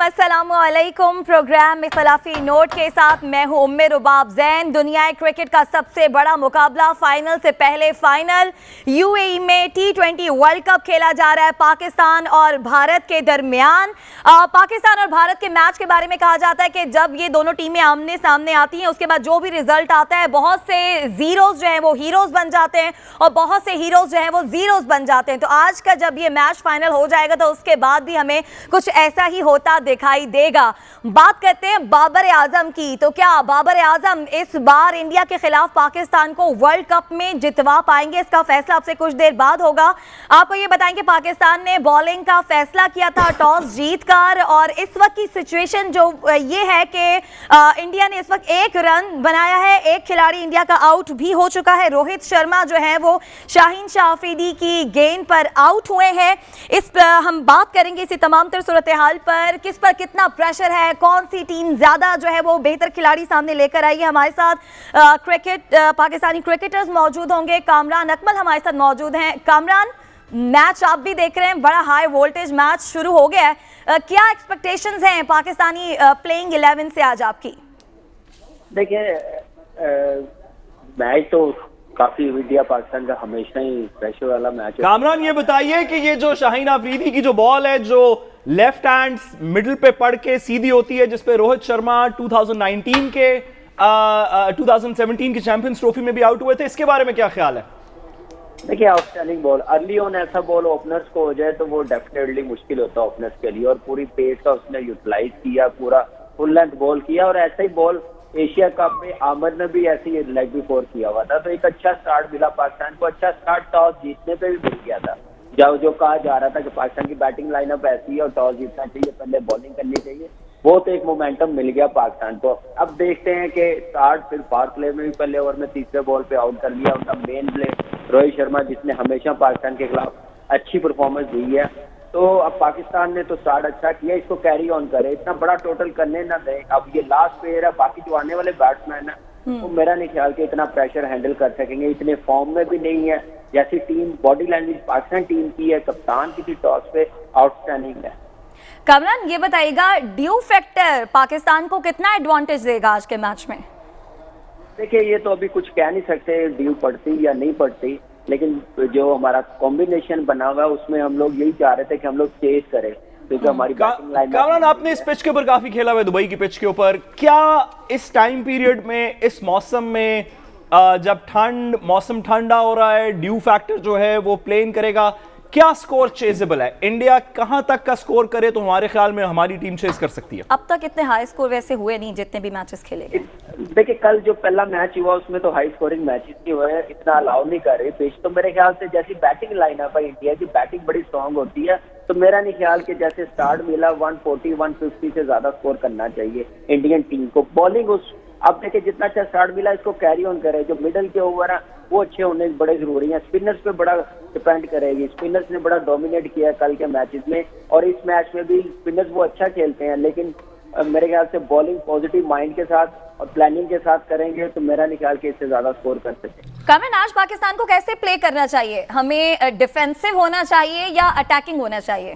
अस्सलामुअलैकुम। प्रोग्राम में खिलाफी नोट के साथ मैं हूं उम्मे रुबाब जैन। दुनिया क्रिकेट का सबसे बड़ा मुकाबला, फाइनल से पहले फाइनल, यूएई में T20 वर्ल्ड कप खेला जा रहा है पाकिस्तान और भारत के दरमियान। पाकिस्तान और भारत के मैच के बारे में कहा जाता है कि जब ये दोनों टीमें आमने सामने आती हैं उसके बाद जो भी रिजल्ट आता है, बहुत से जीरोज जो हैं वो हीरोज बन जाते हैं और बहुत से हीरोज जो हैं वो जीरोज बन जाते हैं। तो आज का जब ये मैच फाइनल हो जाएगा तो उसके बाद भी हमें कुछ ऐसा ही होता दिखाई देगा। बात करते हैं बाबर आजम की। तो क्या बाबर आजम इस बार इंडिया के खिलाफ पाकिस्तान को वर्ल्ड कप में जितवा पाएंगे? इसका फैसला आपसे कुछ देर बाद होगा। आपको ये बताएंगे पाकिस्तान ने बॉलिंग का फैसला किया था टॉस जीतकर, और इस वक्त की सिचुएशन जो ये है कि इंडिया ने इस वक्त 1 रन बनाया है। एक खिलाड़ी इंडिया का आउट भी हो चुका है। रोहित शर्मा जो है वो शाहीन शाह अफरीदी की गेंद पर आउट हुए हैं। हम बात करेंगे इसी तमाम तर सूरत हाल पर, किस पर कितना प्रेशर है, कौन सी टीम ज्यादा जो है वो बेहतर खिलाड़ी सामने लेकर आई है। हमारे साथ पाकिस्तानी क्रिकेटर्स मौजूद होंगे। कामरान अकमल हमारे साथ मौजूद हैं। कामरान, मैच आप भी देख रहे हैं, बड़ा हाई वोल्टेज मैच शुरू हो गया है। क्या एक्सपेक्टेशंस हैं पाकिस्तानी प्लेइंग 11 से आज आपकी? देखिए, मैच तो काफी इंडिया पाकिस्तान का हमेशा ही प्रेशर वाला मैच है। कामरान, ये बताइए कि ये जो शाहीन अफरीदी की जो बॉल है, जो लेफ्ट हैंड मिडिल पे पड़ के सीधी होती है, जिसपे रोहित शर्मा 2017 की चैंपियंस ट्रॉफी में भी आउट हुए थे, इसके बारे में क्या ख्याल है? देखिए, आउटस्टैंडिंग बॉल, अर्ली ऑन ऐसा बॉल ओपनर्स को हो जाए तो वो डेफिनेटली मुश्किल होता है ओपनर्स के लिए, और पूरी पेस का उसने यूटिलाइज किया, पूरा फुल लेंथ बॉल किया, और ऐसा ही बॉल एशिया कप में आमिर ने भी ऐसे ही लेग बिफोर किया हुआ था। तो एक अच्छा स्टार्ट मिला पाकिस्तान को, अच्छा स्टार्ट टॉस जीतने पे भी मिल गया था। जो कहा जा रहा था कि पाकिस्तान की बैटिंग लाइनअप ऐसी है और टॉस जीतना चाहिए, पहले बॉलिंग करनी चाहिए, वो तो एक मोमेंटम मिल गया पाकिस्तान को। अब देखते हैं कि स्टार्ट फिर पावर प्ले में भी पहले ओवर में तीसरे बॉल पे आउट कर लिया उनका मेन प्ले रोहित शर्मा, जिसने हमेशा पाकिस्तान के खिलाफ अच्छी परफॉर्मेंस दी है। तो अब पाकिस्तान ने तो स्टार्ट अच्छा किया, इसको कैरी ऑन करे, इतना बड़ा टोटल करने ना दे। अब ये लास्ट प्लेयर है, बाकी जो आने वाले बैट्समैन है वो मेरा नहीं ख्याल कि इतना प्रेशर हैंडल कर सकेंगे, इतने फॉर्म में भी नहीं है। जैसी team body language Pakistan team की है, कप्तान की थी टॉस पे, आउटस्टैंडिंग है। कामरान, ये बताइएगा ड्यू फैक्टर पाकिस्तान को कितना एडवांटेज देगा आज के मैच में? देखिए, ये तो अभी कुछ कह नहीं सकते ड्यू पड़ती या नहीं पड़ती, लेकिन जो हमारा कॉम्बिनेशन बना हुआ है उसमें हम लोग यही चाह रहे थे कि हम लोग चेस करें, क्योंकि हमारी बैटिंग लाइन। कामरान, आपने इस पिच के ऊपर काफी खेला हुआ है, दुबई की पिच के ऊपर। क्या इस टाइम पीरियड में, इस मौसम में, जब मौसम ठंडा हो रहा है, ड्यू फैक्टर जो है वो प्लेन करेगा, क्या स्कोर चेजेबल है? इंडिया कहां तक का स्कोर करे तो हमारे ख्याल में हमारी टीम चेज कर सकती है? अब तक इतने हाई स्कोर वैसे हुए नहीं जितने भी मैचेस खेले गए। देखिए, कल जो पहला मैच हुआ उसमें तो हाई स्कोरिंग मैचेस नहीं हुए, इतना अलाउ नहीं कर रही पिच। तो मेरे ख्याल से जैसी बैटिंग लाइनअप है इंडिया की, बैटिंग बड़ी स्ट्रांग होती है, तो मेरा नहीं ख्याल कि जैसे स्टार्ट मिला 140-150 से ज्यादा स्कोर करना चाहिए इंडियन टीम को। बॉलिंग अब देखिए जितना अच्छा स्टार्ट मिला इसको कैरी ऑन करे, जो मिडल के ओवर है वो अच्छे होने बड़े जरूरी हैं। स्पिनर्स पे बड़ा डिपेंड करेगी, स्पिनर्स ने बड़ा डोमिनेट किया कल के मैचेस में, और इस मैच में भी स्पिनर्स वो अच्छा खेलते हैं, लेकिन मेरे ख्याल से बॉलिंग पॉजिटिव माइंड के साथ और प्लानिंग के साथ करेंगे तो मेरा नहीं ख्याल कि इससे ज्यादा स्कोर कर सकते। कामरान, आज पाकिस्तान को कैसे प्ले करना चाहिए? हमें डिफेंसिव होना चाहिए या अटैकिंग होना चाहिए?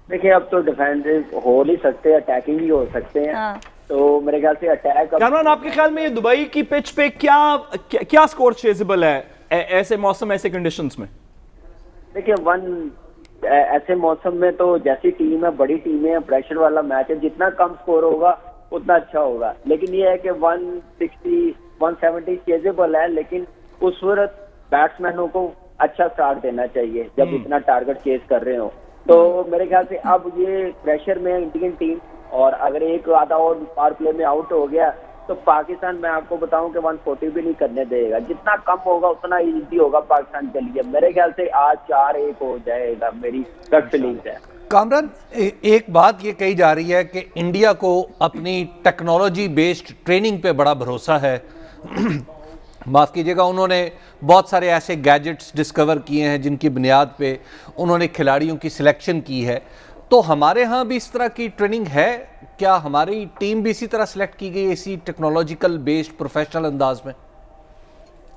देखिए, अब तो डिफेंसिव हो नहीं सकते, अटैकिंग ही हो सकते हैं। हाँ। तो मेरे ख्याल से अटैक। कामरान, आपके ख्याल में ये दुबई की पिच पे क्या स्कोर चेजेबल है ऐसे मौसम, ऐसे कंडीशंस में? देखिए, ऐसे मौसम में तो जैसी टीम है, बड़ी टीम है, प्रेशर वाला मैच है, जितना कम स्कोर होगा उतना अच्छा होगा। लेकिन ये है कि 160-170 चेजेबल है, लेकिन उस वक्त बैट्समैनों को अच्छा स्टार्ट देना चाहिए जब इतना टारगेट चेज कर रहे हो। तो मेरे ख्याल से अब ये प्रेशर में इंडियन टीम, और अगर एक आधा और पावर प्ले में आउट हो गया तो पाकिस्तान, मैं आपको बताऊं कि 140 भी नहीं करने देगा। जितना कम होगा उतना इजी होगा पाकिस्तान के लिए। मेरे ख्याल से आज 4-1 हो जाएगा, मेरी गट फीलिंग है। कामरान, एक बात ये कही जा रही है कि इंडिया को अपनी टेक्नोलॉजी बेस्ड ट्रेनिंग पे बड़ा भरोसा है। माफ़ कीजिएगा, उन्होंने बहुत सारे ऐसे गैजेट्स डिस्कवर किए हैं जिनकी बुनियाद पे उन्होंने खिलाड़ियों की सिलेक्शन की है। तो हमारे यहाँ भी इस तरह की ट्रेनिंग है क्या? हमारी टीम भी इसी तरह सिलेक्ट की गई, इसी टेक्नोलॉजिकल बेस्ड प्रोफेशनल अंदाज में?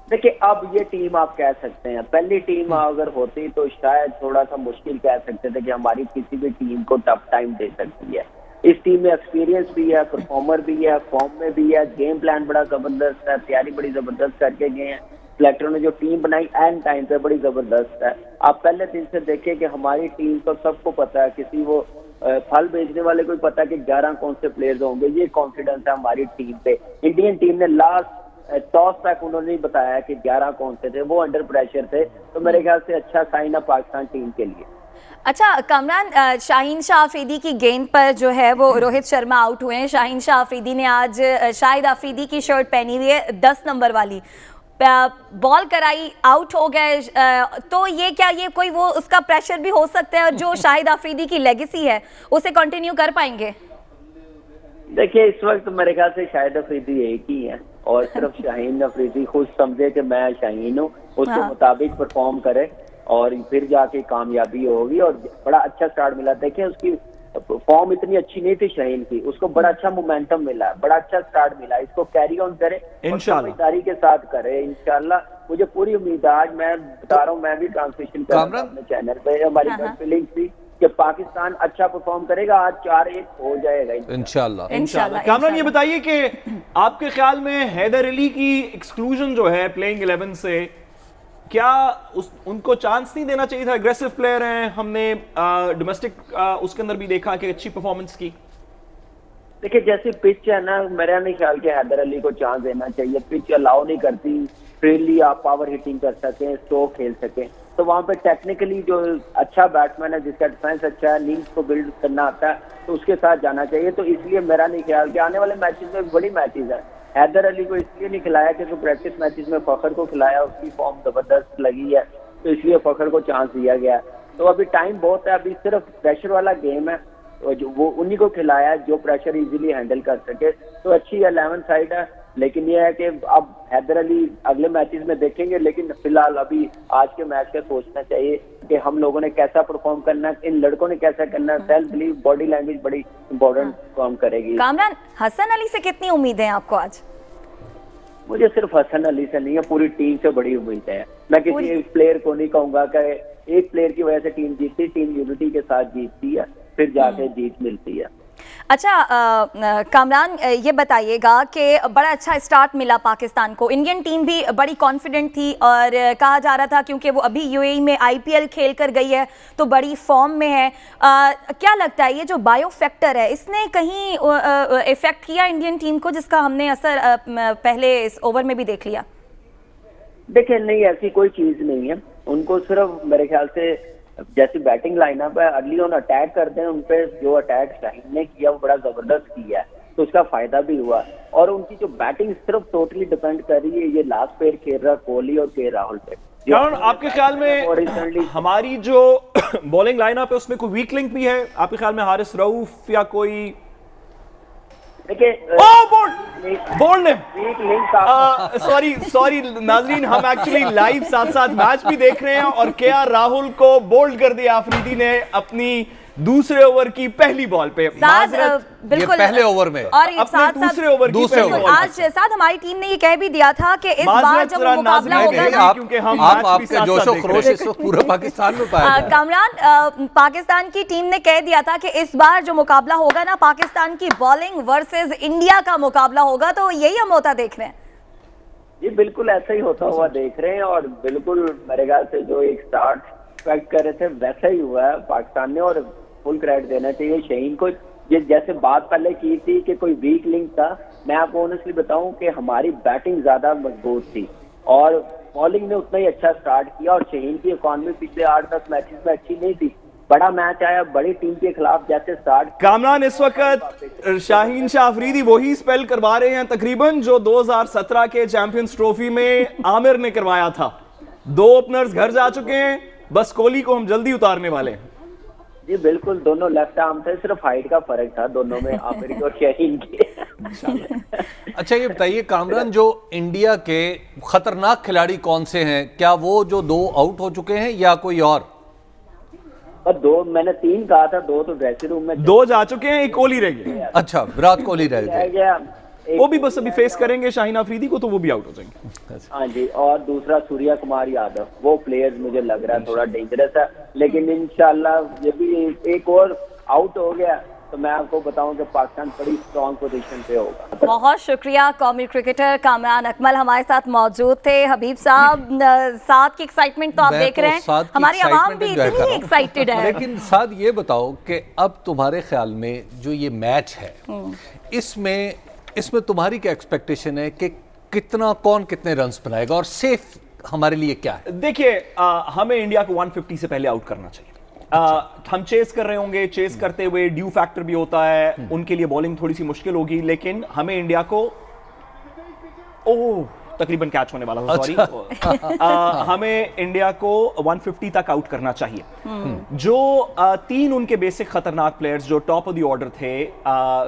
देखिए, अब ये टीम आप कह सकते हैं, पहली टीम अगर होती तो शायद थोड़ा सा मुश्किल कह सकते थे कि हमारी किसी भी टीम को टफ टाइम दे सकती है, इस टीम में एक्सपीरियंस भी है, परफॉर्मर भी है, फॉर्म में भी है, गेम प्लान बड़ा जबरदस्त है, तैयारी बड़ी जबरदस्त करके गए हैं। सिलेक्टरों ने जो टीम बनाई एंड टाइम पे बड़ी जबरदस्त है। आप पहले दिन से देखें कि हमारी टीम तो सबको पता है, किसी वो फल बेचने वाले को भी पता है कि 11 कौन से प्लेयर्स होंगे। ये कॉन्फिडेंस है हमारी टीम पे। इंडियन टीम ने लास्ट टॉस तक उन्होंने नहीं बताया कि 11 कौन से थे, वो अंडर प्रेशर थे। तो मेरे ख्याल से अच्छा साइन है पाकिस्तान टीम के लिए। अच्छा कामरान, शाहीन शाह अफरीदी की गेंद पर जो है वो रोहित शर्मा आउट हुए हैं। शाहीन शाह अफरीदी ने आज शाहिद अफरीदी की शर्ट पहनी हुई है 10 नंबर वाली, बॉल कराई, आउट हो गए। तो ये क्या ये कोई वो उसका प्रेशर भी हो सकता है, और जो शाहिद अफरीदी की लेगेसी है उसे कंटिन्यू कर पाएंगे? देखिए इस वक्त मेरे ख्याल से शाहिद अफरीदी एक ही है, और सिर्फ शाहीन अफरीदी खुद समझे कि मैं शाहीन हूँ, उसके मुताबिक परफॉर्म करे और फिर जाके कामयाबी होगी। और बड़ा अच्छा स्टार्ट मिला। देखिए उसकी फॉर्म इतनी अच्छी नहीं थी शाहीन की, उसको बड़ा अच्छा मोमेंटम मिला, बड़ा अच्छा स्टार्ट मिला। इसको कैरी ऑन करे, समझदारी के साथ करे इंशाल्लाह। मुझे पूरी उम्मीद है। आज मैं बता रहा हूँ, मैं भी ट्रांसमिशन कर रहा हूँ अपने चैनल पे, हमारी फीलिंग थी कि पाकिस्तान अच्छा परफॉर्म करेगा, आज 4-1 हो जाएगा इंशाल्लाह। कामरान ये बताइए कि आपके ख्याल में हैदर अली की एक्सक्लूजन जो है प्लेइंग 11 से, क्या उनको चांस नहीं देना चाहिए था? एग्रेसिव प्लेयर हैं, हमने डोमेस्टिक उसके अंदर भी देखा कि अच्छी परफॉर्मेंस की। देखिए जैसे पिच है ना, मेरा नहीं ख्याल कि हैदर अली को चांस देना चाहिए। पिच अलाउ नहीं करती फ्रीली आप पावर हिटिंग कर सकें, स्ट्रोक खेल सकें। तो वहां पे टेक्निकली जो अच्छा बैट्समैन है, जिसका डिफेंस अच्छा है, नीड्स को बिल्ड करना आता है, तो उसके साथ जाना चाहिए। तो इसलिए मेरा नहीं ख्याल कि आने वाले मैचेस में बड़ी मैचेस है। हैदर अली को इसलिए नहीं खिलाया क्योंकि प्रैक्टिस मैचेस में फखर को खिलाया, उसकी फॉर्म जबरदस्त लगी है, तो इसलिए फखर को चांस दिया गया। तो अभी टाइम बहुत है, अभी सिर्फ प्रेशर वाला गेम है, जो वो उन्हीं को खिलाया जो प्रेशर इजीली हैंडल कर सके। तो अच्छी 11 साइड है, लेकिन ये है कि अब हैदर अली अगले मैचेस में देखेंगे। लेकिन फिलहाल अभी आज के मैच का सोचना चाहिए कि हम लोगों ने कैसा परफॉर्म करना है, इन लड़कों ने कैसा करना है। सेल्फ बिलीव, बॉडी लैंग्वेज बड़ी इंपॉर्टेंट काम करेगी। कामरान, हसन अली से कितनी उम्मीद है आपको आज? मुझे सिर्फ हसन अली से नहीं है, पूरी टीम से बड़ी उम्मीद है। मैं किसी एक प्लेयर को नहीं कहूंगा कि एक प्लेयर की वजह से टीम जीतती, टीम यूनिटी के साथ जीतती है, फिर जाके जीत मिलती है। अच्छा कामरान, ये बताइएगा कि बड़ा अच्छा स्टार्ट मिला पाकिस्तान को। इंडियन टीम भी बड़ी कॉन्फिडेंट थी और कहा जा रहा था क्योंकि वो अभी यूएई में आईपीएल खेल कर गई है तो बड़ी फॉर्म में है। क्या लगता है ये जो बायो फैक्टर है, इसने कहीं इफेक्ट किया इंडियन टीम को, जिसका हमने असर पहले इस ओवर में भी देख लिया? देखिए नहीं, ऐसी कोई चीज नहीं है। उनको सिर्फ मेरे ख्याल से जैसी बैटिंग लाइनअप है, अर्ली ऑन अटैक करते हैं, उनपे जो अटैक शाहीन ने किया वो बड़ा जबरदस्त किया है, तो उसका फायदा भी हुआ। और उनकी जो बैटिंग सिर्फ टोटली डिपेंड कर रही है ये लास्ट पेयर खेल रहा कोहली और के राहुल पे। कारण आपके ख्याल में हमारी जो बॉलिंग लाइनअप है उसमें कोई वीक लिंक भी है आपके ख्याल में? हारिस रऊफ या कोई? देखिए बोल्ड ने सॉरी नाजरीन, हम एक्चुअली लाइव साथ साथ मैच भी देख रहे हैं और केआर राहुल को बोल्ड कर दिया अफरीदी ने अपनी दूसरे ओवर की पहली बॉल पे। बिल्कुल पहले ओवर में और साथ दूसरे ओवर की आज साथ हमारी टीम ने ये कह भी दिया था कि इस बार जब मुकाबला होगा, क्योंकि हम आपके जोशो खरोश इस वक्त पूरे पाकिस्तान में पाया जाए। कामरान, पाकिस्तान की टीम ने कह दिया था कि इस बार जो मुकाबला होगा ना, पाकिस्तान की बॉलिंग वर्सेस इंडिया का मुकाबला होगा, तो यही हम होता देख रहे हैं। ये बिल्कुल ऐसा ही होता हुआ देख रहे हैं और बिल्कुल मेरे ख्याल से जो एक स्टार्ट एक्सपेक्ट कर रहे थे वैसा ही हुआ है पाकिस्तान ने। और फुल क्रेडिट देना चाहिए शाहीन को। जैसे बात पहले की थी कि कोई वीक लिंक था, मैं आपको ऑनेस्टली बताऊं कि हमारी बैटिंग ज्यादा मजबूत थी और बॉलिंग ने उतना ही अच्छा स्टार्ट किया। और शाहीन की इकॉनमी पिछले 8-10 मैचेस में अच्छी नहीं थी। बड़ा मैच आया बड़ी टीम के खिलाफ, जैसे स्टार्ट। कामरान, इस वक्त शाहीन शाह अफरीदी वही स्पेल करवा रहे हैं तकरीबन जो 2017 के चैंपियंस ट्रॉफी में आमिर ने करवाया था। 2 ओपनर्स घर जा चुके हैं, बस कोहली को हम जल्दी उतारने वाले हैं। जी बिल्कुल, दोनों लेफ्ट आर्म थे, सिर्फ हाइट का फर्क था दोनों में, आमिर और शाहीन के। अच्छा ये बताइए कामरान, जो इंडिया के खतरनाक खिलाड़ी कौन से हैं? क्या वो जो 2 आउट हो चुके हैं या कोई और? 2 मैंने 3 कहा था, 2 तो ड्रेसिंग रूम में 2 जा चुके हैं, एक कोहली रह गए। अच्छा, विराट कोहली रह गए, वो भी बस अभी फेस करेंगे शाहीन अफरीदी को, तो वो भी आउट हो जाएंगे। हाँ जी, और दूसरा सूर्या कुमार यादव, वो प्लेयर मुझे लग रहा है थोड़ा डेंजरस है, लेकिन इंशाल्लाह ये भी एक और आउट हो गया तो मैं आपको बताऊं कि पाकिस्तान बड़ी स्ट्रॉन्ग पोजीशन पे होगा। बहुत शुक्रिया। कौमी क्रिकेटर कामरान अकमल हमारे साथ मौजूद थे। हबीब साहब, साथ की एक्साइटमेंट तो आप देख रहे हैं, हमारी आवाम भी इतनी एक्साइटेड है। लेकिन साथ ये बताओ कि अब तुम्हारे ख्याल में जो ये मैच है, इसमें तुम्हारी क्या एक्सपेक्टेशन है कि कितना, कौन कितने रन्स बनाएगा और सेफ हमारे लिए क्या है? देखिए, हमें इंडिया को 150 से पहले आउट करना चाहिए। हम चेस कर रहे होंगे, चेस करते हुए ड्यू फैक्टर भी होता है, उनके लिए बॉलिंग थोड़ी सी मुश्किल होगी, लेकिन हमें इंडिया को तकरीबन कैच होने वाला, सॉरी, हमें इंडिया को 150 तक आउट करना चाहिए। जो 3 उनके बेसिक खतरनाक प्लेयर्स जो टॉप ऑफ द ऑर्डर थे,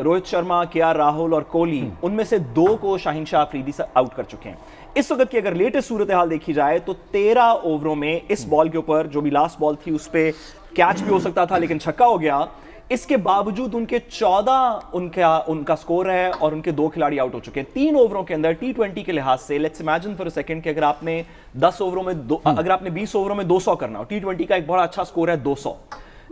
रोहित शर्मा, केआर राहुल और कोहली, उनमें से 2 को शाहीन शाह अफरीदी से आउट कर चुके हैं। इस वक्त की अगर लेटेस्ट सूरत हाल देखी जाए तो 13 ओवरों में इस बॉल के ऊपर, जो भी लास्ट बॉल थी, उस पर कैच भी हो सकता था लेकिन छक्का हो गया। इसके बावजूद उनके 14 उनका स्कोर है और उनके 2 खिलाड़ी आउट हो चुके हैं 3 ओवरों के अंदर। T20 के लिहाज से let's imagine for a second कि अगर आपने 10 ओवरों में अगर आपने 20 ओवरों में 200 करना हो, T20 का एक बड़ा अच्छा स्कोर है 200,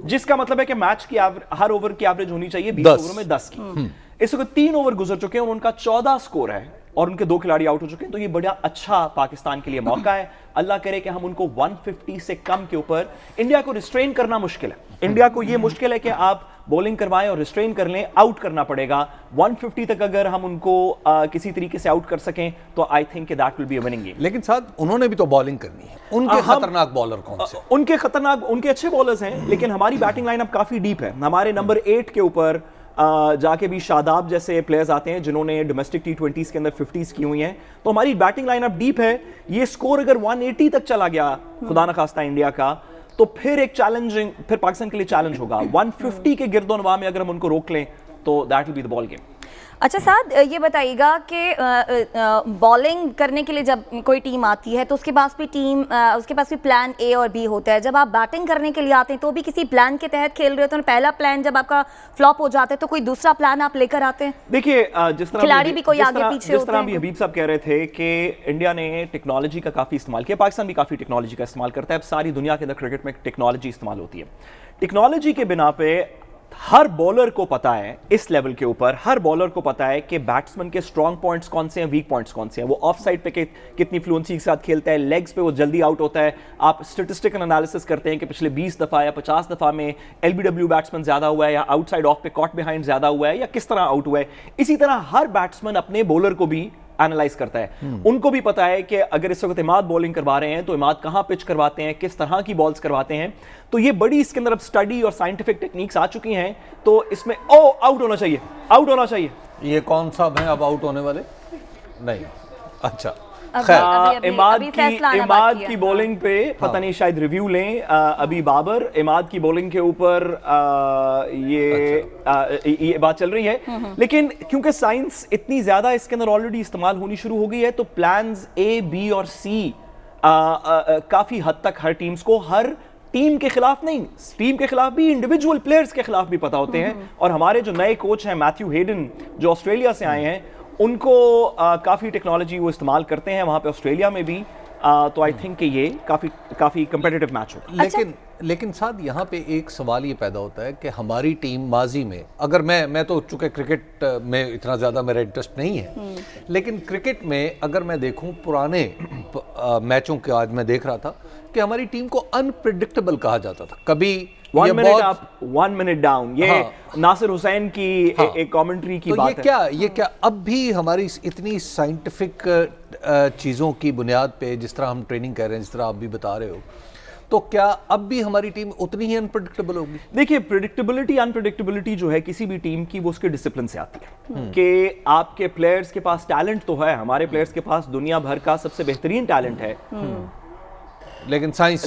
जिसका मतलब है कि मैच की हर ओवर की एवरेज होनी चाहिए 20 ओवरों में 10 की। इस वक्त 3 ओवर गुजर चुके हैं और उनका 14 स्कोर है और उनके 2 खिलाड़ी आउट हो चुके हैं, तो ये बड़ा अच्छा पाकिस्तान के लिए मौका है। अल्लाह करे कि हम उनको 150 से कम के ऊपर, इंडिया को रिस्ट्रेन करना मुश्किल है, इंडिया को ये मुश्किल है कि आप बॉलिंग करवाएं और रिस्ट्रेन कर लें, आउट करना पड़ेगा। 150 तक अगर हम उनको किसी तरीके से आउट कर सकें तो I think that will be a winning game. लेकिन साथ उन्होंने भी तो बॉलिंग करनी है, उनके खतरनाक बॉलर कौन से? उनके अच्छे बॉलर्स हैं, लेकिन हमारी बैटिंग लाइनअप काफी डीप है। हमारे नंबर 8 के ऊपर जाके भी शादाब जैसे प्लेयर्स आते हैं जिन्होंने डोमेस्टिक T20s के अंदर 50s की हुई हैं, तो हमारी बैटिंग लाइनअप डीप है। ये स्कोर अगर 180 तक चला गया, खुदा न खास्ता इंडिया का, तो फिर एक चैलेंजिंग, फिर पाकिस्तान के लिए चैलेंज होगा। 150 के गिरदोनवा में अगर हम उनको रोक लें तो that will be the ball game. अच्छा साद, ये बताइएगा कि बॉलिंग करने के लिए जब कोई टीम आती है तो उसके पास भी प्लान ए और बी होता है। जब आप बैटिंग करने के लिए आते हैं तो भी किसी प्लान के तहत खेल रहे हो, तो पहला प्लान जब आपका फ्लॉप हो जाता है तो कोई दूसरा प्लान आप लेकर आते हैं? देखिए, जिस तरह खिलाड़ी भी कोई आगे पीछे जिस तरह भी हबीब साहब कह रहे थे कि इंडिया ने टेक्नोलॉजी का काफी इस्तेमाल किया, पाकिस्तान भी काफी टेक्नोलॉजी का इस्तेमाल करता है। अब सारी दुनिया के अंदर क्रिकेट में टेक्नोलॉजी इस्तेमाल होती है। टेक्नोलॉजी के बिना पे हर बॉलर को पता है, इस लेवल के ऊपर हर बॉलर को पता है कि बैट्समैन के स्ट्रॉन्ग पॉइंट्स कौन से हैं, वीक पॉइंट्स कौन से हैं, वो ऑफ साइड पे कितनी फ्लुएंसी के साथ खेलता है, लेग्स पे वो जल्दी आउट होता है। आप स्टैटिस्टिकल एनालिसिस करते हैं कि पिछले 20 दफा या 50 दफा में LBW बैट्समैन ज्यादा हुआ है या आउटसाइड ऑफ पे कॉट बिहाइंड ज्यादा हुआ है या किस तरह आउट हुआ है। इसी तरह हर बैट्समैन अपने बॉलर को भी एनालाइज करता है। उनको भी पता है कि अगर इस वक्त इमाद बॉलिंग करवा रहे हैं तो इमाद कहां पिच करवाते हैं, किस तरह की बॉल्स करवाते हैं। तो ये बड़ी इसके अंदर अब स्टडी और साइंटिफिक टेक्निक्स आ चुकी हैं। तो इसमें आउट होना चाहिए, आउट होना चाहिए। ये कौन सा है अब आउट होने वाले? नहीं, अच्छा, इमाद की बॉलिंग पे पता नहीं, शायद रिव्यू लें। अभी बाबर इमाद की बॉलिंग के ऊपर ये बात चल रही है, लेकिन क्योंकि साइंस इतनी ज्यादा इसके अंदर ऑलरेडी इस्तेमाल होनी शुरू हो गई है, तो प्लान्स A, B और C काफी हद तक हर टीम्स को, हर टीम के खिलाफ नहीं, टीम के खिलाफ भी, इंडिविजुअल प्लेयर्स के खिलाफ भी पता होते हैं। और हमारे जो नए कोच हैं मैथ्यू हेडन, जो ऑस्ट्रेलिया से आए हैं, उनको काफ़ी टेक्नोलॉजी वो इस्तेमाल करते हैं वहाँ पे ऑस्ट्रेलिया में भी। तो आई थिंक कि ये काफ़ी कंपेटिटिव मैच हो। लेकिन साथ यहाँ पे एक सवाल ये पैदा होता है कि हमारी टीम माजी में, अगर मैं तो चूँकि क्रिकेट में इतना ज़्यादा मेरा इंटरेस्ट नहीं है, लेकिन क्रिकेट में अगर मैं देखूँ पुराने मैचों के, आज मैं देख रहा था कि हमारी टीम को अनप्रेडिक्टेबल कहा जाता था। कभी 1 मिनट अप, 1 मिनट डाउन, ये नासिर हुसैन की एक कमेंट्री की बात है। ये क्या अब भी हमारी इतनी साइंटिफिक चीज़ों की बुनियाद पे, जिस तरह हम ट्रेनिंग कर रहे हैं, जिस तरह आप भी बता रहे हो, तो क्या अब भी हमारी टीम उतनी ही अनप्रेडिक्टेबल होगी? देखिए, अनप्रेडिक्टेबिलिटी जो है किसी भी टीम की, वो उसके डिसिप्लिन से आती है कि आपके प्लेयर्स के पास टैलेंट तो है, हमारे प्लेयर्स के पास दुनिया भर का सबसे बेहतरीन टैलेंट है,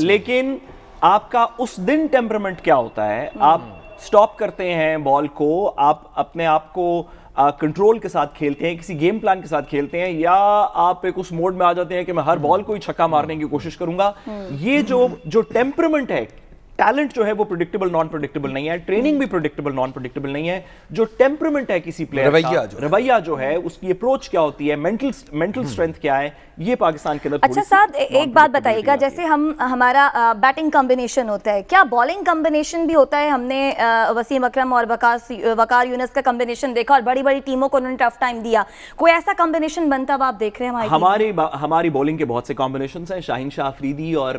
लेकिन आपका उस दिन टेम्परामेंट क्या होता है। आप स्टॉप करते हैं बॉल को, आप अपने आप को कंट्रोल के साथ खेलते हैं, किसी गेम प्लान के साथ खेलते हैं, या आप एक उस मोड में आ जाते हैं कि मैं हर बॉल को ही छक्का मारने की कोशिश करूंगा। ये जो टेम्परामेंट है, टैलेंट जो है वो प्रिडिक्टेबल नॉन प्रिडिक्टेबल नहीं है, ट्रेनिंग भी प्रिडिक्टेबल नॉन प्रिडिक्टेबल नहीं है, जो टेम्परामेंट है किसी प्लेयर का, रवैया जो है, उसकी अप्रोच क्या होती है, मेंटल स्ट्रेंथ क्या है, ये पाकिस्तान के अंदर। अच्छा साद, एक बात बताइएगा, जैसे हमारा बैटिंग कॉम्बिनेशन होता है, क्या बॉलिंग कॉम्बिनेशन भी होता है? हमने वसीम अकरम और वकार यूनुस का कॉम्बिनेशन देखा और बड़ी बड़ी टीमों को उन्होंने टफ टाइम दिया। कोई ऐसा कॉम्बिनेशन बनता हुआ आप देख रहे हैं? हमारी बॉलिंग के बहुत से कॉम्बिनेशंस हैं। शाहीन शाह अफरीदी और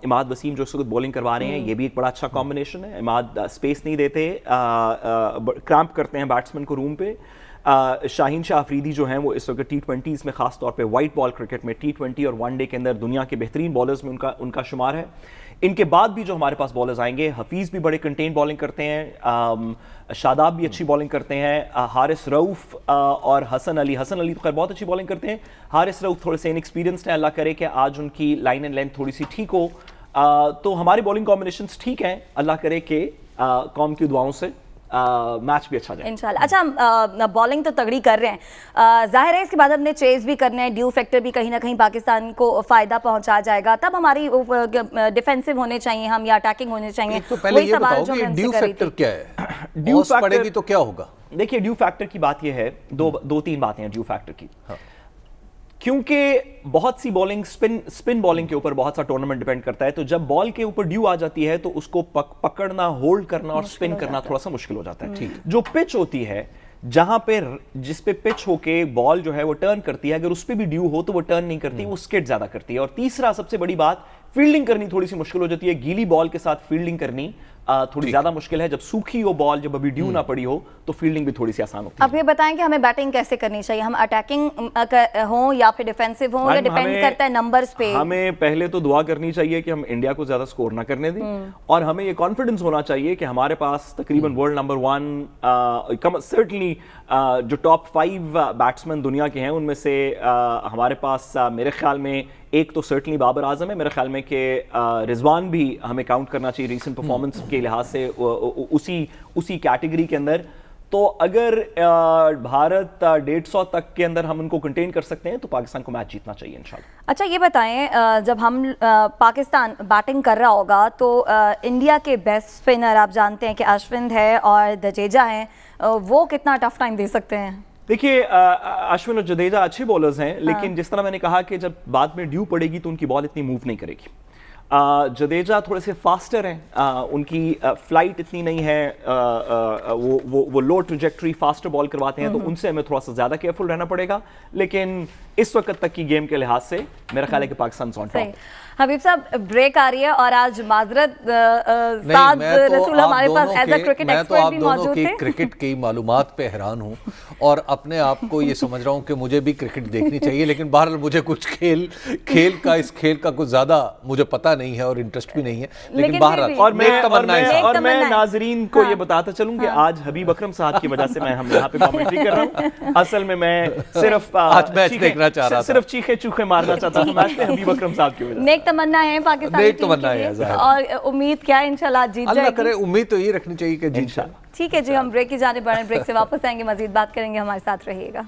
इमाद वसीम जो इस वक्त बॉलिंग करवा रहे हैं, ये भी एक बड़ा अच्छा कॉम्बिनेशन है। इमाद स्पेस नहीं देते, क्रैम्प करते हैं बैट्समैन को रूम पे। शाहीन शाह अफरीदी जो हैं वो इस वक्त T20s में खास तौर पे वाइट बॉल क्रिकेट में T20 और वनडे के अंदर दुनिया के बेहतरीन बॉलर्स में उनका शुमार है। इनके बाद भी जो हमारे पास बॉलर्स आएंगे, हफीज़ भी बड़े कंटेन बॉलिंग करते हैं, शादाब भी अच्छी बॉलिंग करते हैं, हारिस रऊफ़ और हसन अली तो खैर बहुत अच्छी बॉलिंग करते हैं। हारिस रऊफ़ थोड़े से इनएक्सपीरियंस्ड हैं, अल्लाह करे कि आज उनकी लाइन एंड लेंथ थोड़ी सी ठीक हो। तो हमारी बॉलिंग कॉम्बिनेशंस ठीक हैं, अल्लाह करे कि कौम की दुआओं से मैच भी अच्छा जाए इंशाल्लाह। अच्छा, बॉलिंग तो तगड़ी कर रहे हैं, जाहिर है इसके बाद हमने चेज भी करना है, ड्यू फैक्टर भी कहीं ना कहीं पाकिस्तान को फायदा पहुंचा जाएगा, तब हमारी डिफेंसिव होने चाहिए हम या अटैकिंग होने चाहिए। तो पहले ये बताओ कि ड्यू फैक्टर क्या है? ड्यू पड़ेगी तो क्या होगा? देखिए, ड्यू फैक्टर की बात यह है, दो तीन बातें हैं ड्यू फैक्टर की। क्योंकि बहुत सी बॉलिंग स्पिन बॉलिंग के ऊपर बहुत सा टूर्नामेंट डिपेंड करता है, तो जब बॉल के ऊपर ड्यू आ जाती है तो उसको पकड़ना, होल्ड करना और स्पिन करना थोड़ा सा मुश्किल हो जाता है। ठीक, जो पिच होती है, जहां पे जिस पे पिच होके बॉल जो है वो टर्न करती है, अगर उस पे भी ड्यू हो तो वो टर्न नहीं करती, वो स्किड ज्यादा करती है। और तीसरा सबसे बड़ी बात, फील्डिंग करनी थोड़ी सी मुश्किल हो जाती है। गीली बॉल के साथ फील्डिंग करनी थोड़ी ज्यादा मुश्किल है। जब सूखी हो बॉल, जब अभी ड्यू ना पड़ी हो, तो फील्डिंग भी थोड़ी सी आसान होती है। अब ये बताएं कि हमें बैटिंग कैसे करनी चाहिए? हम अटैकिंग हो या फिर डिफेंसिव हो, या डिपेंड करता है नंबर्स पे? हमें पहले तो दुआ करनी चाहिए कि हम इंडिया को ज्यादा स्कोर ना करने दें, और हमें ये कॉन्फिडेंस होना चाहिए कि हमारे पास तकरीबन वर्ल्ड नंबर 1 सर्टनली जो टॉप 5 बैट्समैन दुनिया के हैं, उनमें से हमारे पास मेरे ख्याल में एक तो सर्टनली बाबर आजम है, मेरे ख्याल में कि रिजवान भी हमें काउंट करना चाहिए रीसेंट परफॉर्मेंस के लिहाज से उसी कैटेगरी के अंदर। तो अगर भारत 150 तक के अंदर हम उनको कंटेन कर सकते हैं तो पाकिस्तान को मैच जीतना चाहिए इंशाल्लाह। अच्छा, ये बताएं, जब हम पाकिस्तान बैटिंग कर रहा होगा तो इंडिया के बेस्ट स्पिनर आप जानते हैं कि अश्विन है और जडेजा हैं, वो कितना टफ टाइम दे सकते हैं? देखिए, अश्विन और जडेजा अच्छे बॉलर्स हैं, लेकिन जिस तरह मैंने कहा कि जब बाद में ड्यू पड़ेगी तो उनकी बॉल इतनी मूव नहीं करेगी। जडेजा थोड़े से फास्टर हैं, उनकी फ्लाइट इतनी नहीं है, वो लो ट्रैजेक्टरी फास्टर बॉल करवाते हैं, तो उनसे हमें थोड़ा सा ज़्यादा केयरफुल रहना पड़ेगा। लेकिन इस वक्त तक की गेम के लिहाज से मेरा ख्याल है कि पाकिस्तान ऑन टॉप। हबीब साहब, ब्रेक आ रही है और आज माजरत साद रसूल हमारे पास एज अ क्रिकेट एक्सपर्ट भी मौजूद थे। क्रिकेट की मालूमात पे हैरान हूँ और अपने आप को ये समझ रहा हूँ कि मुझे भी क्रिकेट देखनी चाहिए, लेकिन बहरहाल मुझे कुछ इस खेल का कुछ ज्यादा मुझे पता नहीं है और इंटरेस्ट भी नहीं है, लेकिन बहरहाल और मैं नाजरीन को ये बताता चलूं कि आज हबीब अकरम साहब की वजह से मैं हम यहाँ पे कमेंट्री कर रहा हूँ। असल में मैं सिर्फ आज मैच देखना चाह रहा था, सिर्फ चीखे चूखे मारना चाहता था मैच में हबीब अकरम साहब की वजह से। तमन्ना है पाकिस्तानी टीम के लिए और उम्मीद क्या है इंशाल्लाह जीत जाएगी। अल्लाह करे, उम्मीद तो ये रखनी चाहिए कि जीत जाए। ठीक है जी, हम ब्रेक की जाने बढ़े, ब्रेक से वापस आएंगे, मजीद बात करेंगे, हमारे साथ रहिएगा।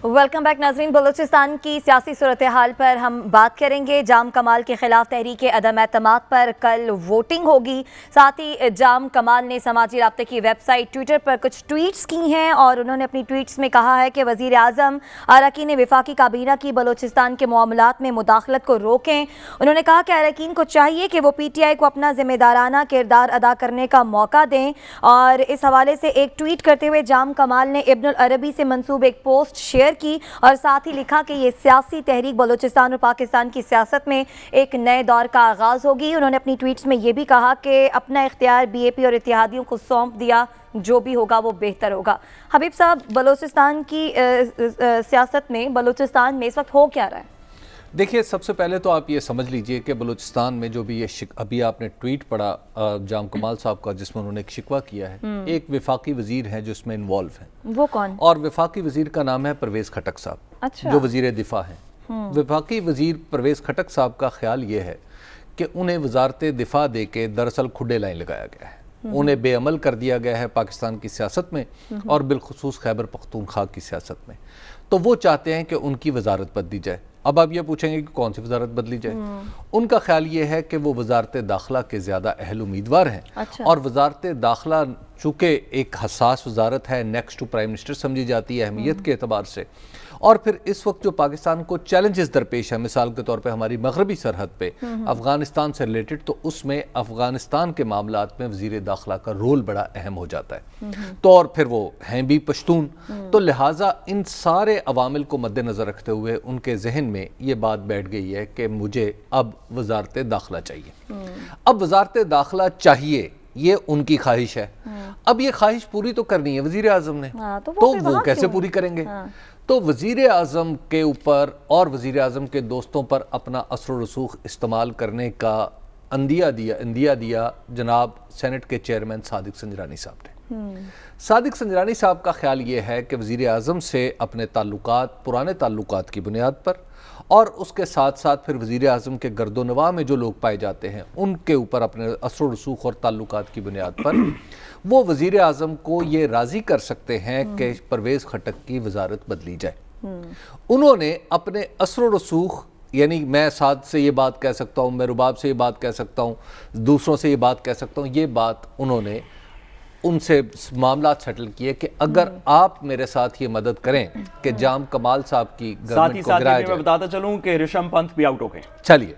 वेलकम बैक नाज़रीन। बलूचिस्तान की सियासी सूरत हाल पर हम बात करेंगे। जाम कमाल के खिलाफ तहरीक अदम एतमाद पर कल वोटिंग होगी। साथ ही जाम कमाल ने समाजी राब्ते की वेबसाइट ट्विटर पर कुछ ट्वीट्स की हैं और उन्होंने अपनी ट्वीट्स में कहा है कि वज़ीर आज़म अरकान वफाकी काबीना की बलूचिस्तान के मामलात में मुदाखलत को रोकें। उन्होंने कहा कि अरकान को चाहिए कि वो PTI को अपना जिम्मेदाराना किरदार अदा करने का मौका दें। और इस हवाले से एक ट्वीट करते हुए जाम कमाल ने इब्नुल अरबी से मंसूब एक पोस्ट शेयर की और साथ ही लिखा कि ये सियासी तहरीक बलूचिस्तान और पाकिस्तान की सियासत में एक नए दौर का आगाज़ होगी। उन्होंने अपनी ट्वीट्स में ये भी कहा कि अपना इख्तियार BAP और इत्तेहादियों को सौंप दिया, जो भी होगा वो बेहतर होगा। हबीब साहब, बलूचिस्तान की सियासत में बलूचिस्तान में इस वक्त हो क्या रहा है? देखिए, सबसे पहले तो आप ये समझ लीजिए कि बलूचिस्तान में जो भी ये अभी आपने ट्वीट पढ़ा जाम कमाल साहब का, जिसमें उन्होंने एक शिकवा किया है, एक वफाकी वजीर है जो इसमें इन्वॉल्व है। वो कौन? और वफाकी वजीर का नाम है परवेज़ खटक साहब। अच्छा। जो वजीर दिफा हैं। वफाकी वजीर परवेज़ खटक साहब का ख्याल ये है कि उन्हें वजारत दिफा दे के दरअसल खुडे लाइन लगाया गया है, उन्हें बेअमल कर दिया गया है पाकिस्तान की सियासत में और बिलखुसूस खैबर पख्तूनख्वा की सियासत में। तो वो चाहते हैं कि उनकी वजारत बदली जाए। अब आप ये पूछेंगे कि कौन सी वजारत बदली जाए। उनका ख्याल ये है कि वो वजारत दाखिला के ज़्यादा अहल उम्मीदवार हैं। अच्छा। और वजारत दाखिला चूँकि एक हसास वजारत है, नेक्स्ट टू प्राइम मिनिस्टर समझी जाती है अहमियत के एतबार से, और फिर इस वक्त जो पाकिस्तान को चैलेंजेस दरपेश है, मिसाल के तौर पे हमारी मगरबी सरहद पे अफगानिस्तान से रिलेटेड, तो उसमें अफगानिस्तान के मामलात में वजीर दाखिला का रोल बड़ा अहम हो जाता है। तो और फिर वो हैं भी पश्तून, तो लिहाजा इन सारे अवामिल को मद्देनज़र रखते हुए उनके जहन में ये बात बैठ गई है कि मुझे अब वजारत दाखिला चाहिए। अब वजारत दाखिला चाहिए, ये उनकी ख्वाहिश है। अब ये ख्वाहिश पूरी तो करनी है वजीर आज़म ने, हाँ, तो तो फिर वो वहाँ कैसे क्यों? पूरी करेंगे? हाँ। तो वजीर आज़म के ऊपर और वजीर आज़म के दोस्तों पर अपना असर रसूख इस्तेमाल करने का इंदिया दिया जनाब सेनेट के चेयरमैन सादिक संजरानी साहब ने। सादिक संजरानी साहब का ख्याल ये है कि वजीर आज़म से अपने ताल्लुकात, पुराने ताल्लुकात की बुनियाद पर, और उसके साथ साथ फिर वज़ीर आज़म के गर्दोनवाह में जो लोग पाए जाते हैं उनके ऊपर अपने असर रसूख और ताल्लुकात की बुनियाद पर वो वज़ीर आज़म को ये राज़ी कर सकते हैं कि परवेज़ खटक की वजारत बदली जाए। उन्होंने अपने असर रसूख, यानी मैं साद से ये बात कह सकता हूँ, मैं रुबाब से ये बात कह सकता हूँ, दूसरों से ये बात कह सकता हूँ, ये बात उन्होंने उनसे मामला सेटल किए कि अगर आप मेरे साथ ये मदद करें कि जाम कमाल साहब की गवर्नमेंट को गिराया जाए। मैं बताता चलूं कि ऋषभ पंत भी आउट हो गए। चलिए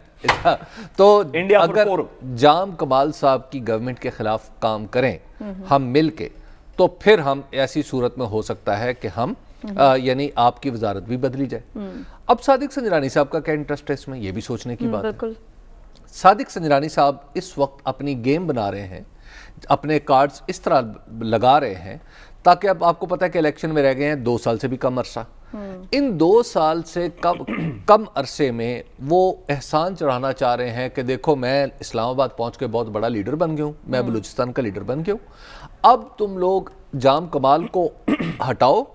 तो इंडिया अगर जाम कमाल साहब की गवर्नमेंट के खिलाफ काम करें हम मिल के, तो फिर हम ऐसी सूरत में हो सकता है कि हम यानी आपकी वजारत भी बदली जाए। अब सादिक संजरानी साहब का क्या इंटरेस्ट है इसमें, ये भी सोचने की बात है। सादिक संजरानी साहब इस वक्त अपनी गेम बना रहे हैं, अपने कार्ड्स इस तरह लगा रहे हैं ताकि अब आपको पता है कि इलेक्शन में रह गए हैं 2 साल से भी कम अरसा। इन 2 साल से कम अरसे में वो एहसान चढ़ाना चाह रहे हैं कि देखो मैं इस्लामाबाद पहुंच के बहुत बड़ा लीडर बन गया हूँ, मैं बलूचिस्तान का लीडर बन गया हूँ, अब तुम लोग जाम कमाल को हटाओ,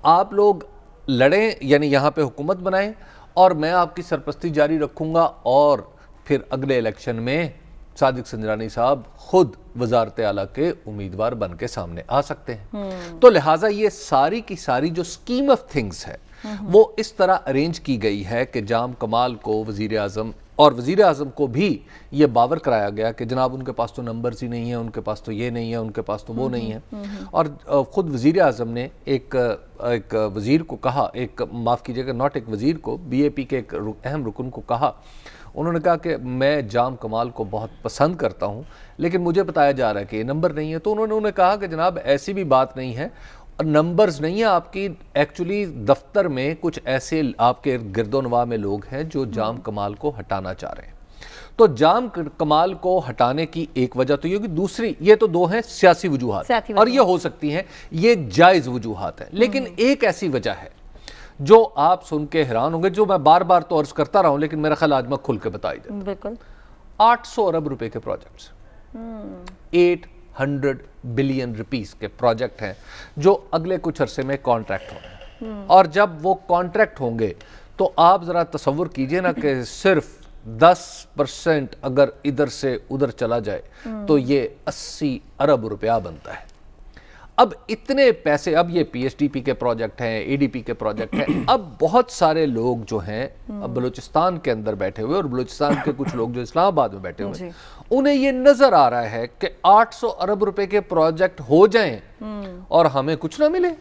आप लोग लड़ें, यानी यहाँ पे हुकूमत बनाएं और मैं आपकी सरपरस्ती जारी रखूँगा। और फिर अगले इलेक्शन में सादिक संजरानी साहब खुद वजारत आला के उम्मीदवार बन के सामने आ सकते हैं। तो लिहाजा ये सारी की सारी जो स्कीम ऑफ थिंग्स है वो इस तरह अरेंज की गई है कि जाम कमाल को वजीर आज़म और वजीर आज़म को भी ये बावर कराया गया कि जनाब उनके पास तो नंबर्स ही नहीं है, उनके पास तो ये नहीं है, उनके पास तो वो नहीं है। और ख़ुद वजीर आज़म ने एक वज़ीर को कहा, एक माफ़ कीजिएगा नॉट एक वज़ीर को, BAP के एक अहम रुकन को कहा, उन्होंने कहा कि मैं जाम कमाल को बहुत पसंद करता हूं लेकिन मुझे बताया जा रहा है कि ये नंबर नहीं है। तो उन्होंने कहा कि जनाब ऐसी भी बात नहीं है, नंबर्स नहीं है आपकी, एक्चुअली दफ्तर में कुछ ऐसे आपके गिरदोनवा में लोग हैं जो जाम कमाल को हटाना चाह रहे हैं। तो जाम कमाल को हटाने की एक वजह तो ये होगी, दूसरी ये तो 2 हैं सियासी वजूहात और ये हो सकती हैं, ये जायज़ वजूहात हैं। लेकिन एक ऐसी वजह है जो आप सुन के हैरान होंगे, जो मैं बार बार तो अर्ज करता रहा हूं लेकिन मेरा ख्याल आज मैं खुल के बता ही देता हूं। बिल्कुल 800 अरब रुपए के प्रोजेक्ट्स, 800 बिलियन रुपीस के प्रोजेक्ट हैं जो अगले कुछ अरसे में कॉन्ट्रैक्ट हो रहे हैं। और जब वो कॉन्ट्रैक्ट होंगे तो आप जरा तसव्वुर कीजिए ना कि सिर्फ 10% अगर इधर से उधर चला जाए तो ये 80 अरब रुपया बनता है। अब इतने पैसे, अब ये PSDP के प्रोजेक्ट हैं, ADP के प्रोजेक्ट हैं, अब बहुत सारे लोग जो हैं अब बलूचिस्तान के अंदर बैठे हुए और बलूचिस्तान के कुछ लोग जो इस्लामाबाद में बैठे हुए, उन्हें ये नजर आ रहा है कि 800 अरब रुपए के प्रोजेक्ट हो जाएं और हमें कुछ ना मिले।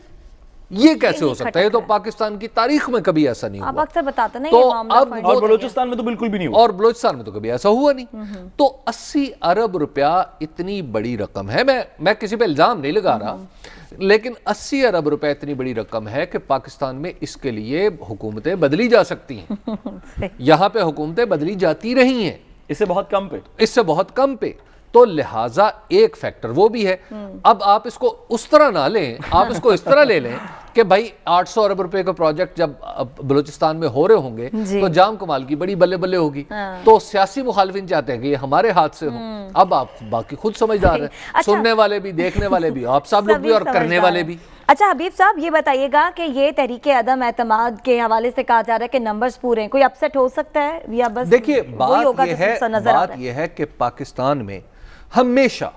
ये कैसे हो सकता है? तो पाकिस्तान की तारीख में कभी ऐसा नहीं हुआ। अक्सर बताते ना तो ये मामला अब और बलूचिस्तान में तो बिल्कुल भी नहीं हुआ, और बलूचिस्तान में तो कभी ऐसा हुआ नहीं। तो 80 अरब रुपया इतनी बड़ी रकम है, मैं किसी पे इल्जाम नहीं लगा रहा, लेकिन 80 अरब रुपए इतनी बड़ी रकम है कि पाकिस्तान में इसके लिए हुकूमतें बदली जा सकती हैं। यहां पे हुकूमतें बदली जाती रही हैं, इससे बहुत कम पे, इससे बहुत कम पे। तो लिहाजा एक फैक्टर वो भी है। अब आप इसको उस तरह ना लें, आप इसको इस तरह ले लें कि भाई 800 अरब रुपए का प्रोजेक्ट जब बलूचिस्तान में हो रहे होंगे तो जाम कमाल की बड़ी बल्ले बल्ले होगी। तो सियासी मुखालिफिन चाहते हैं कि ये हमारे हाथ से हो। अब आप बाकी खुद समझदार हैं, अच्छा, सुनने वाले भी, देखने वाले भी, आप सब लोग भी और करने वाले भी। अच्छा हबीब साहब ये बताइएगा कि ये तहरीके अदम एतमाद के हवाले से कहा जा रहा है कि नंबर्स पूरे हैं, कोई अपसेट हो सकता है या बस देखिए बात यह है कि पाकिस्तान में हमेशा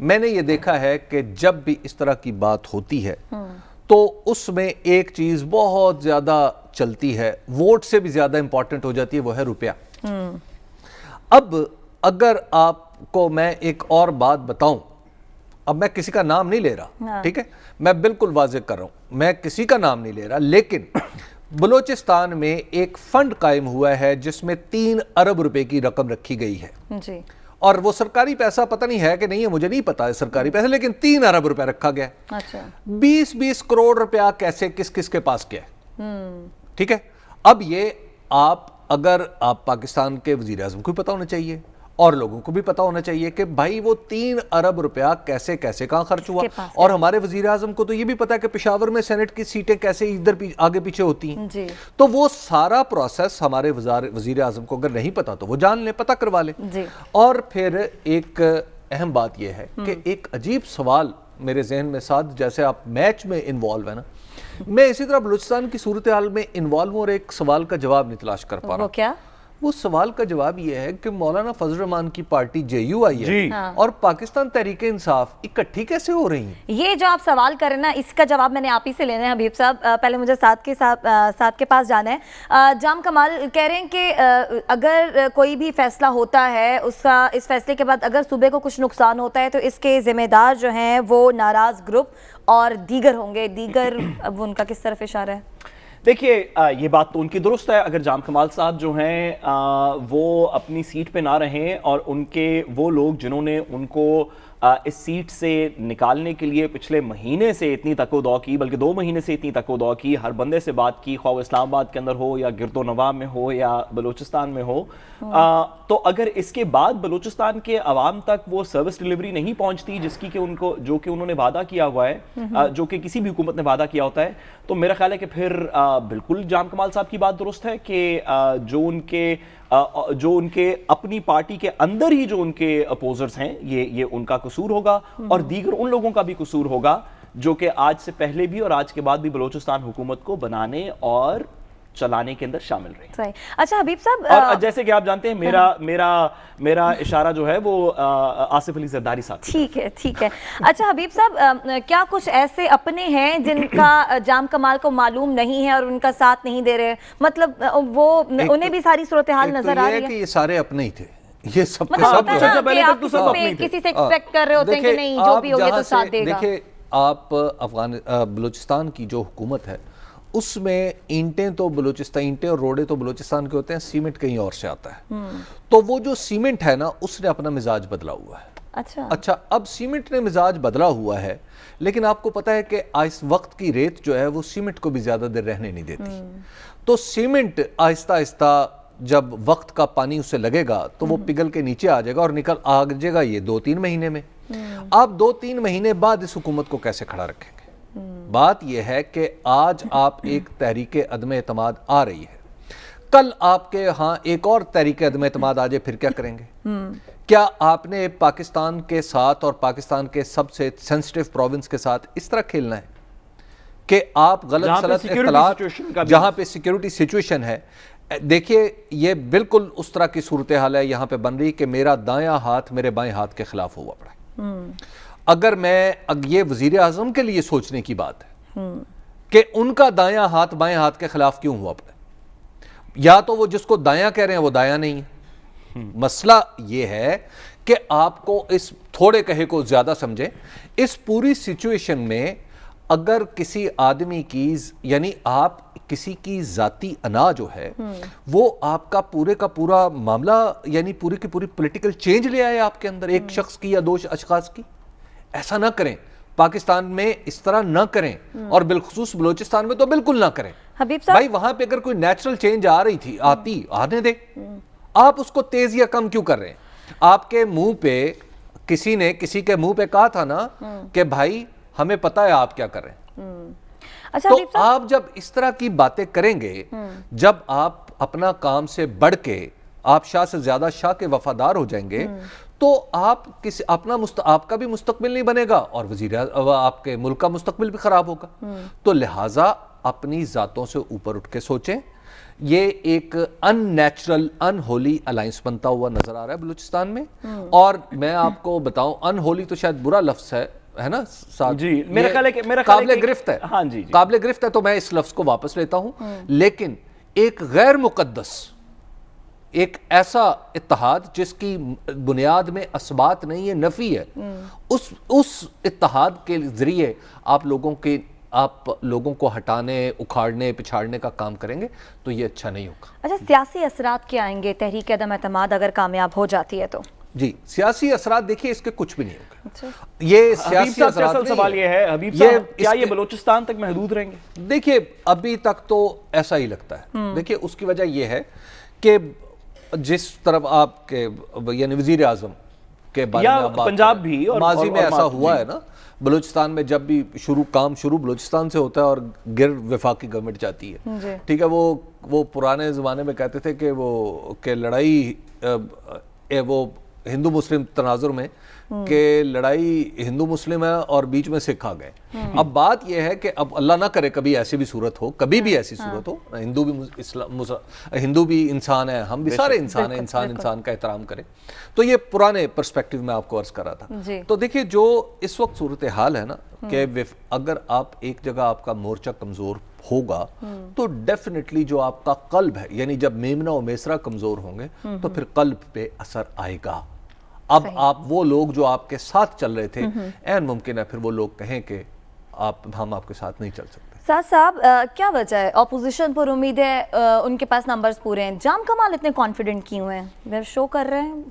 मैंने ये देखा है कि जब भी इस तरह की बात होती है तो उसमें एक चीज बहुत ज्यादा चलती है, वोट से भी ज्यादा इंपॉर्टेंट हो जाती है, वो है रुपया। अब अगर आपको मैं एक और बात बताऊं, अब मैं किसी का नाम नहीं ले रहा, ठीक है, मैं बिल्कुल वाज़ेह कर रहा हूं, मैं किसी का नाम नहीं ले रहा, लेकिन बलूचिस्तान में एक फंड कायम हुआ है जिसमें 3 अरब रुपए की रकम रखी गई है जी। और वो सरकारी पैसा पता नहीं है कि नहीं है, मुझे नहीं पता है सरकारी पैसा, लेकिन 3 अरब रुपए रखा गया। अच्छा। 20-20 करोड़ रुपया कैसे किस किस के पास गया, ठीक है। अब ये अगर आप पाकिस्तान के वजीर आज़म को भी पता होना चाहिए और लोगों को भी पता होना चाहिए कि भाई वो 3 अरब रुपया कैसे कैसे कहां खर्च हुआ। और हमारे वजीर आज़म को तो ये भी पता है कि पेशावर में सेनेट की सीटें कैसे इधर आगे पीछे होती हैं जी। तो वो सारा प्रोसेस हमारे वजीर आज़म को अगर नहीं पता तो वो जान ले, पता करवा ले जी। और फिर एक अहम बात यह है कि एक अजीब सवाल मेरे जहन में साथ, जैसे आप मैच में इन्वॉल्व है ना, मैं इसी तरह बलूचिस्तान की सूरत हाल में इन्वॉल्व हूं और एक सवाल का जवाब नहीं तलाश कर पा रहा। वो क्या? वो सवाल का जवाब ये है कि मौलाना फजल रहमान की पार्टी JUI है और पाकिस्तान तहरीक इंसाफ इकट्ठी कैसे हो रही है? ये जो आप सवाल करें ना, इसका जवाब मैंने आप ही से लेना है हबीब साहब। पहले मुझे साथ के पास जाना है। जाम कमाल कह रहे हैं कि अगर कोई भी फैसला होता है, उसका इस फैसले के बाद अगर सूबे को कुछ नुकसान होता है तो इसके जिम्मेदार जो हैं वो नाराज ग्रुप और दीगर होंगे। दीगर अब उनका किस तरफ इशारा है? देखिए, ये बात तो उनकी दुरुस्त है। अगर जाम कमाल साहब जो हैं वो अपनी सीट पे ना रहें और उनके वो लोग जिन्होंने उनको इस सीट से निकालने के लिए पिछले महीने से इतनी तको-दौ की, बल्कि 2 महीने से इतनी तको-दौ की, हर बंदे से बात की, ख्वाह इस्लामाबाद के अंदर हो या गिरदो नवाब में हो या बलूचिस्तान में हो, तो अगर इसके बाद बलूचिस्तान के अवाम तक वो सर्विस डिलीवरी नहीं पहुंचती जिसकी कि उनको, जो कि उन्होंने वादा किया हुआ है, जो कि किसी भी हुकूमत ने वादा किया होता है, तो मेरा ख्याल है कि फिर बिल्कुल जाम कमाल साहब की बात दुरुस्त है कि जो उनके अपनी पार्टी के अंदर ही जो उनके अपोजर्स हैं, ये उनका कसूर होगा और दीगर उन लोगों का भी कसूर होगा जो कि आज से पहले भी और आज के बाद भी बलूचिस्तान हुकूमत को बनाने और चलाने के अंदर शामिल रहे। सही। अच्छा हबीब साहब, और जैसे कि आप जानते हैं मेरा इशारा जो है वो आसिफ अली जरदारी साहब। ठीक है। अच्छा हबीब साहब, क्या कुछ ऐसे अपने हैं जिनका जाम कमाल को मालूम नहीं है और उनका साथ नहीं दे रहे? मतलब वो उन्हें भी सारी सूरत हाल नजर आ रही है कि ये सारे अपने ही थे, ये सब किसी से एक्सपेक्ट कर रहे होते हैं कि नहीं जो भी होगा तो साथ देगा। देखिए, आप बलूचिस्तान की जो हुकूमत है उसमें ईंटें और रोडे तो बलूचिस्तान के होते हैं, सीमेंट कहीं और से आता है। तो वो जो सीमेंट है ना, उसने अपना मिजाज बदला हुआ है। अच्छा, अब सीमेंट ने मिजाज बदला हुआ है, लेकिन आपको पता है कि इस वक्त की रेत जो है वो सीमेंट को भी ज्यादा देर रहने नहीं देती। तो सीमेंट आहिस्ता आहिस्ता जब वक्त का पानी उसे लगेगा तो वो पिघल के नीचे आ जाएगा और निकल आ जाएगा ये 2-3 महीने में। आप 2-3 महीने बाद इस हुकूमत को कैसे खड़ा रखेंगे? बात यह है कि आज आप एक तहरीके अदम एतमाद आ रही है, कल आपके यहाँ एक और तहरीके अदम एतमाद आ जाए, फिर क्या करेंगे? क्या आपने पाकिस्तान के साथ और पाकिस्तान के सबसे सेंसिटिव प्रोविंस के साथ इस तरह खेलना है कि आप गलत सलत इख्तलाफ, जहां पे सिक्योरिटी सिचुएशन है? देखिए, ये बिल्कुल उस तरह की सूरत हाल है यहाँ पे बन रही कि मेरा दायां हाथ मेरे बाएं हाथ के खिलाफ हुआ पड़ा है। अगर ये वजीर आजम के लिए सोचने की बात है कि उनका दायां हाथ बाएं हाथ के खिलाफ क्यों हुआ पड़ा, या तो वो जिसको दायां कह रहे हैं वो दायां नहीं है। मसला ये है कि आपको इस थोड़े कहे को ज्यादा समझे। इस पूरी सिचुएशन में अगर किसी आदमी की, यानी आप किसी की जाती अना जो है वो आपका पूरे का पूरा मामला, यानी पूरी की पूरी पॉलिटिकल चेंज ले आए आपके अंदर, एक शख्स की या 2 अशखास की। ऐसा ना करें, पाकिस्तान में इस तरह ना करें और बिलखुसूस बलूचिस्तान में तो बिल्कुल ना करें। हबीब साहब, भाई वहां पे अगर कोई नेचुरल चेंज आ रही थी, आने दे, आप उसको तेज या कम क्यों कर रहे हैं? आपके मुंह पे किसी के मुंह पे कहा था ना कि भाई हमें पता है आप क्या कर रहे हैं। अच्छा, तो आप जब इस तरह की बातें करेंगे, जब आप अपना काम से बढ़ के आप शाह से ज्यादा शाह के वफादार हो जाएंगे, तो आप आपका भी मुस्तकबिल नहीं बनेगा और आपके मुल्क का मुस्तकबिल भी खराब होगा। तो लिहाजा अपनी जातों से ऊपर उठ के सोचें। ये एक अननेचुरल, अनहोली अलायंस बनता हुआ नजर आ रहा है बलूचिस्तान में। और मैं आपको बताऊं, अनहोली तो शायद बुरा लफ्ज है, है ना साथ, जी, मेरा ये ख्याल है कि काबिले गिरफ्त है। हाँ जी, जी। काबिले गिरफ्त है, तो मैं इस लफ्ज को वापस लेता हूं। लेकिन एक गैर मुकद्दस, एक ऐसा इत्तेहाद जिसकी बुनियाद में असबात नहीं है, नफी है, उस इत्तेहाद के जरिए आप लोगों को हटाने, उखाड़ने, पिछाड़ने का काम करेंगे तो ये अच्छा नहीं होगा। अच्छा, सियासी असरात क्या आएंगे तहरीक अदम एतमाद अगर कामयाब हो जाती है तो? जी, सियासी असरात देखिए इसके कुछ भी नहीं होगा। अच्छा। ये हबीब सियासी साहब से असरात असल नहीं सवाल है। ये है, हबीब ये साहब, क्या ये इसके- बलूचिस्तान तक महदूद रहेंगे? देखिए अभी तक तो ऐसा ही लगता है। देखिए उसकी वजह यह है कि जिस तरफ आपके यानी वजीर आजम के बारे या में आप बात पंजाब करें, भी और माजी में ऐसा हुआ जी। है ना, बलूचिस्तान में जब भी काम शुरू बलूचिस्तान से होता है और गिर वफाकी गवर्नमेंट जाती है, जी। ठीक है। वो पुराने ज़माने में कहते थे कि लड़ाई वो हिंदू मुस्लिम तनाजुर में कि लड़ाई हिंदू मुस्लिम है और बीच में सिख आ गए। अब बात यह है कि अब अल्लाह ना करे कभी ऐसी भी सूरत हो, कभी भी ऐसी सूरत हो, हिंदू भी इंसान है, हम भी सारे इंसान हैं, इंसान का एहतराम करें। तो ये पुराने पर्सपेक्टिव में आपको अर्ज कर रहा था। तो देखिए जो इस वक्त सूरत हाल है ना, कि अगर आप एक जगह आपका मोर्चा कमजोर होगा तो डेफिनेटली जो आपका कल्ब है, यानी जब मेमना और मेसरा कमजोर होंगे तो फिर कल्ब पे असर आएगा। अब आप वो लोग जो आपके साथ चल रहे थे, ऐन मुमकिन है फिर वो लोग कहें कि हम आपके साथ नहीं चल सकते। साद साहब, क्या वजह है? ऑपोजिशन पर उम्मीद है उनके पास नंबर्स पूरे हैं, जाम कमाल इतने कॉन्फिडेंट क्यों हैं? वे शो कर रहे हैं।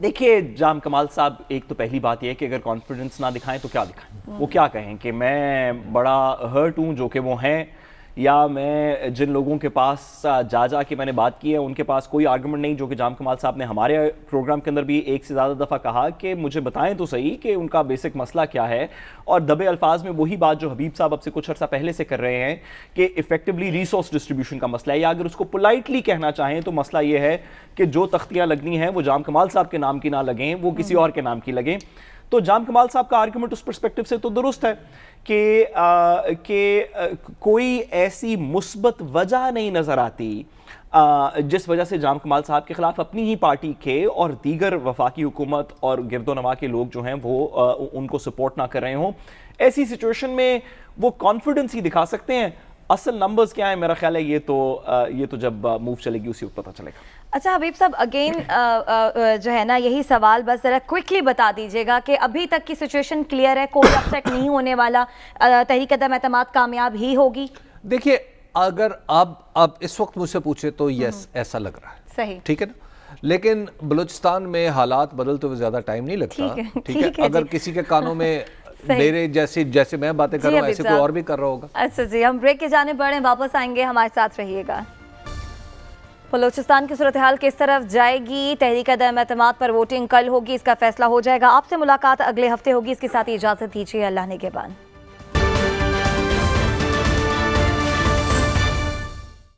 देखिए जाम कमाल साहब, एक तो पहली बात यह है कि अगर कॉन्फिडेंस ना दिखाएं तो क्या दिखाएं? वो क्या कहें कि मैं बड़ा हर्ट हूं, जो कि वो हैं, या मैं जिन लोगों के पास जा के मैंने बात की है उनके पास कोई आर्गुमेंट नहीं, जो कि जाम कमाल साहब ने हमारे प्रोग्राम के अंदर भी एक से ज़्यादा दफ़ा कहा कि मुझे बताएं तो सही कि उनका बेसिक मसला क्या है। और दबे अल्फाज में वही बात जो हबीब साहब अब से कुछ अर्सा पहले से कर रहे हैं कि इफेक्टिवली रिसोर्स डिस्ट्रीब्यूशन का मसला है, या अगर उसको पोलाइटली कहना चाहें तो मसला ये है कि जो तख्तियाँ लगनी हैं वो जाम कमाल साहब के नाम की ना लगें, वो किसी और के नाम की लगें। तो जाम कमाल साहब का आर्गुमेंट उस पर्सपेक्टिव से तो दुरुस्त है कि कोई ऐसी मुस्बत वजह नहीं नज़र आती जिस वजह से जाम कमाल साहब के खिलाफ अपनी ही पार्टी के और दीगर वफाकी हुकूमत और गिरदोनवा के लोग जो हैं वो उनको सपोर्ट ना कर रहे हों। ऐसी सिचुएशन में वो कॉन्फिडेंस ही दिखा सकते हैं। असल नंबर्स क्या है, मेरा ख्याल है ये तो जब मूव चलेगी उसी वक्त पता चलेगा। अच्छा हबीब साहब, अगेन जो है ना, यही सवाल बस ज़रा क्विकली बता दीजिएगा कि अभी तक की सिचुएशन क्लियर है, कोई अपसेट नहीं होने वाला, तहरीक अदम एतमाद कामयाब ही होगी? देखिए अगर आप इस वक्त मुझसे पूछे तो यस, ऐसा लग रहा है। सही, ठीक है ना, लेकिन बलूचिस्तान में हालात बदलते हुए ज्यादा टाइम नहीं लगता। ठीक है, अगर किसी के कानों में मेरे जैसे मैं बातें कर रहा हूँ ऐसे कोई और भी कर रहा होगा। अच्छा जी, हम ब्रेक के जाने बढ़े, वापस आएंगे, हमारे साथ रहिएगा। बलूचिस्तान की सूरत हाल किस तरफ जाएगी? तहरीक अदम एतमाद पर वोटिंग कल होगी, इसका फैसला हो जाएगा। आपसे मुलाकात अगले हफ्ते होगी। इसके साथ ही इजाजत दीजिए, अल्लाह ने के बाद।